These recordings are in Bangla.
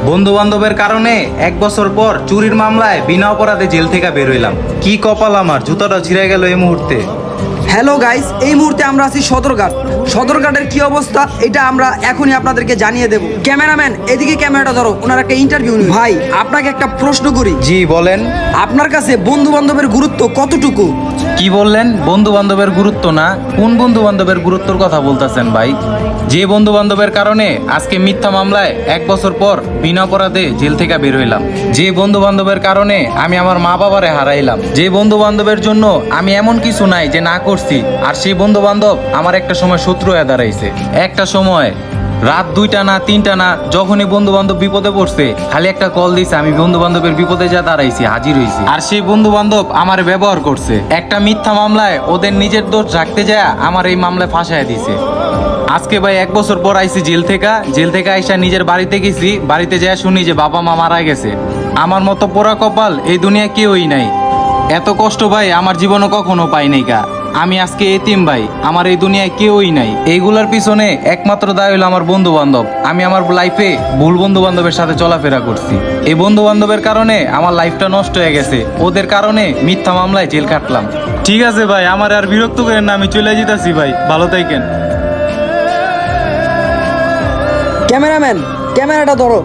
বন্ধু বান্ধবের কারণে 1 বছর পর চুরির মামলায় বিনা অপরাধে জেল থেকে বের হইলাম। কি কপাল আমার, জুতাটা ছিঁড়ে গেল এই মুহূর্তে। হ্যালো গাইস, এই মুহূর্তে আমরা আছি সদরঘাট। সদরঘাটের কি অবস্থা এটা আমরা এখনই আপনাদেরকে জানিয়ে দেব। ক্যামেরাম্যান এদিকে ক্যামেরাটা ধরো, ওনার একটা ইন্টারভিউ নিই। ভাই আপনাকে একটা প্রশ্ন করি, জি বলেন। আপনার কাছে বন্ধু বান্ধবের গুরুত্ব কতটুকু? কি বললেন? বন্ধু বান্ধবের গুরুত্ব না? কোন বন্ধু বান্ধবের গুরুত্বর কথা বলতেছেন ভাই? যে বন্ধু বান্ধবের কারণে আজকে মিথ্যা মামলায় 1 বছর পর বিনা অপরাধে জেল থেকে বের হইলাম। যে বন্ধু বান্ধবের কারণে আমি আমার মা বাবারে হারাইলাম। যে বন্ধু বান্ধবের জন্য আমি এমন কিছু নাই যে না করছি, আর সেই বন্ধু বান্ধব আমার একটা সময় শত্রু হয়ে দাঁড়াইছে। একটা সময় রাত 2টা না 3টা না, যখনই বন্ধু বান্ধব বিপদে পড়ছে খালি একটা কল দিছে, আমি বন্ধু বান্ধবের বিপদে যা দাঁড়াইছি, হাজির হয়েছি। আর সেই বন্ধু বান্ধব আমার ব্যবহার করছে। একটা মিথ্যা মামলায় ওদের নিজের দোষ রাখতে যায় আমার এই মামলায় ফাঁসায় দিছে। আজকে ভাই 1 বছর পর আইছি জেল থেকে আইসা নিজের বাড়িতে গেছি। বাড়িতে যায় শুনি যে বাবা মা মারা গেছে। আমার মতো পোড়া কপাল এই দুনিয়া কেউই নাই। এত কষ্ট ভাই আমার জীবনে কখনো পাই নাই কা। আমি আজকে এতিম ভাই, আমার এই দুনিয়ায় কেউই নাই। এইগুলার পিছনে একমাত্র দায় হলো আমার বন্ধু বান্ধব। আমি আমার লাইফে ভুল বন্ধু বান্ধবের সাথে চলাফেরা করছি। এই বন্ধু বান্ধবের কারণে আমার লাইফটা নষ্ট হয়ে গেছে। ওদের কারণে মিথ্যা মামলায় জেল কাটলাম। ঠিক আছে ভাই, আমার আর বিরক্ত করেন না, আমি চলে যেতেছি ভাই, ভালো থাকেন। ক্যামেরাম্যান ক্যামেরাটা ধরো।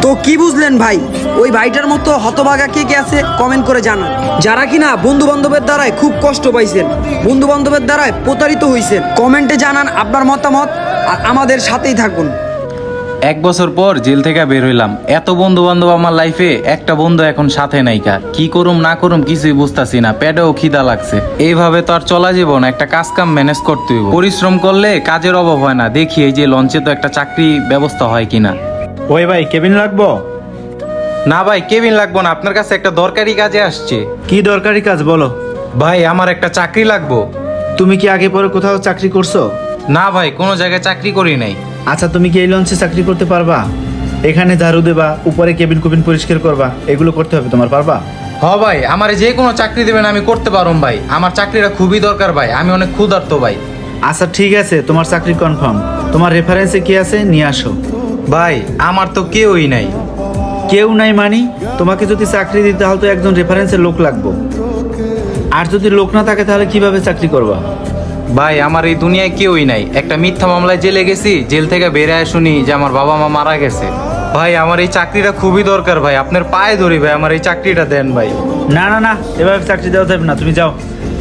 তো কি বুঝলেন ভাই? ওই ভাইটার মতো হতভাগা কে কে আছে কমেন্ট করে জানান, যারা কিনা বন্ধু বান্ধবের দ্বারাই খুব কষ্ট পাইছেন, বন্ধু বান্ধবের দ্বারাই প্রতারিত হয়েছেন। কমেন্টে জানান আপনার মতামত, আর আমাদের সাথেই থাকুন। 1 বছর পর জেল থেকে বের হইলাম। এত বন্ধু বান্ধব আমার লাইফে, একটা বন্ধু এখন সাথে নাইকা। কি করুম না করুম কিছুই বুঝতাছি না, পেটেও খিদা লাগছে। এইভাবে তো আর চলা জীবন, একটা কাজ কাম ম্যানেজ করতে হইব। পরিশ্রম করলে কাজের অভাব হয় না। দেখি এই যে লঞ্চে তো একটা চাকরি ব্যবস্থা হয় কিনা। ওই ভাই, কেবিন লাগবো? না ভাই, কেবিন লাগবো না, আপনার কাছে একটা দরকারি কাজে আসছে। কি দরকারি কাজ বলো? ভাই আমার একটা চাকরি লাগবো। তুমি কি আগে পরে কোথাও চাকরি করছো? না ভাই, কোনো জায়গায় চাকরি করি নাই। আচ্ছা, তুমি কি এই লঞ্চে চাকরি করতে পারবা? এখানে ঝাড়ু দেবা, উপরে কেবিন কুবিন পরিষ্কার করবা, এগুলো করতে হবে তোমার, পারবা? হ ভাই, আমার যে কোনো চাকরি দেবেন আমি করতে পারুম ভাই। আমার চাকরিটা খুবই দরকার ভাই, আমি অনেক ক্ষুধার্ত ভাই। আচ্ছা ঠিক আছে, তোমার চাকরি কনফার্ম। তোমার রেফারেন্সে কি আছে নিয়ে আসো। ভাই আমার তো কেউই নাই। কেউ নাই মানি? তোমাকে যদি চাকরি দিতে তাহলে তো একজন রেফারেন্সের লোক লাগবে। আর যদি লোক না থাকে তাহলে কিভাবে চাকরি করবা? ভাই আমার এই দুনিয়ায় কেউই নাই। একটা মিথ্যা মামলায় জেলে গেছি, জেল থেকে বের হয়ে শুনি যে আমার বাবা মা মারা গেছে। ভাই আমার এই চাকরিটা খুবই দরকার ভাই, আপনার পায়ে ধরি ভাই, আমার এই চাকরিটা দেন ভাই। না না না, এভাবে চাকরি দেওয়া যাবে না, তুমি যাও।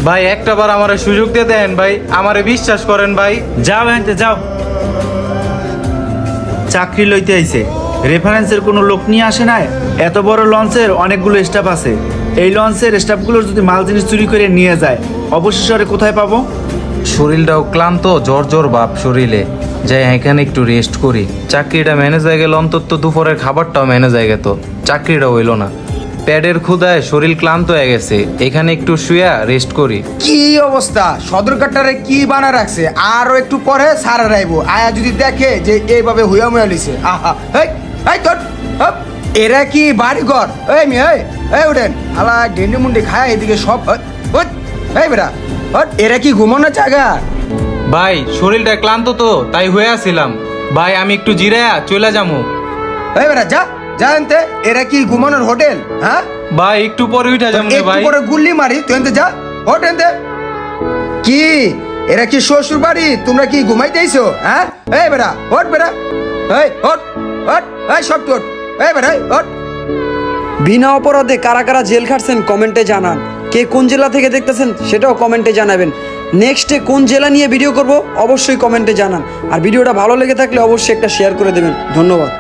ভাই একটা বার আমার সুযোগ দিয়ে দেন ভাই, আমারে বিশ্বাস করেন ভাই। যাও হ্যাঁ, যাও। চাকরি লইতে আইছে, রেফারেন্সের কোনো লোক নিয়ে আসে নাই। এত বড় লঞ্চের অনেকগুলো স্টাফ আছে, এই লঞ্চের স্টাফগুলোর যদি মাল জিনিস চুরি করে নিয়ে যায়, অবশেষে ওরে কোথায় পাবো? শরীরটাও ক্লান্ত, জ্বর জ্বর ভাব শরীরে। যাই এখানে একটু রেস্ট করি। চাকরিটা ম্যানেজ হয়ে গেল, অন্তত দুপুরের খাবারটাও ম্যানেজ হয়ে গেত। চাকরিটা হইল না, প্যাডের ক্ষুধায় শরীর ক্লান্ত হয়ে গেছে। এখানে একটু শুয়া রেস্ট করি। কি অবস্থা, সদরঘাটটারে কি বানা রাখছে। আরো একটু পরে সারা রাইবো আয়া যদি দেখে যে এইভাবে হুয়া মুয়া লিছে, আহা হেই হেই তোর হপ, এরা কি বাড়িঘর? এই মি এই উঠেন, আলা ডেন্ডি মুন্ডি খায় এদিকে সব। এই বেটা, এরা কি ঘুমানোর জায়গা? ভাই শরীরটা ক্লান্ত তো তাই হয়ে আসছিলাম। ভাই আমি একটু জিরায়া চলে যাবো। এই বেটা যা যা এনতে, এরা কি ঘুমানোর হোটেল? হ্যাঁ ভাই একটু পরে উঠে যাবো একটু ভাই। পরে গুল্লি মারি, তুই এনতে যা, হোট এনতে। কি এরা কি শ্বশুর বাড়ি? তোমরা কি ঘুমাইতেইছো? হ্যাঁ এই বেটা হোট, বেটা এই হোট হোট, এই সব হোট, এই বেটা হোট। বিনা অপরাধে কারা কারা জেল খাটছেন কমেন্টে জানান। কে কোন জেলা থেকে দেখতেছেন সেটাও কমেন্টে জানাবেন। নেক্সটে কোন জেলা নিয়ে ভিডিও করব অবশ্যই কমেন্টে জানান। আর ভিডিওটা ভালো লেগে থাকলে অবশ্যই একটা শেয়ার করে দেবেন। ধন্যবাদ।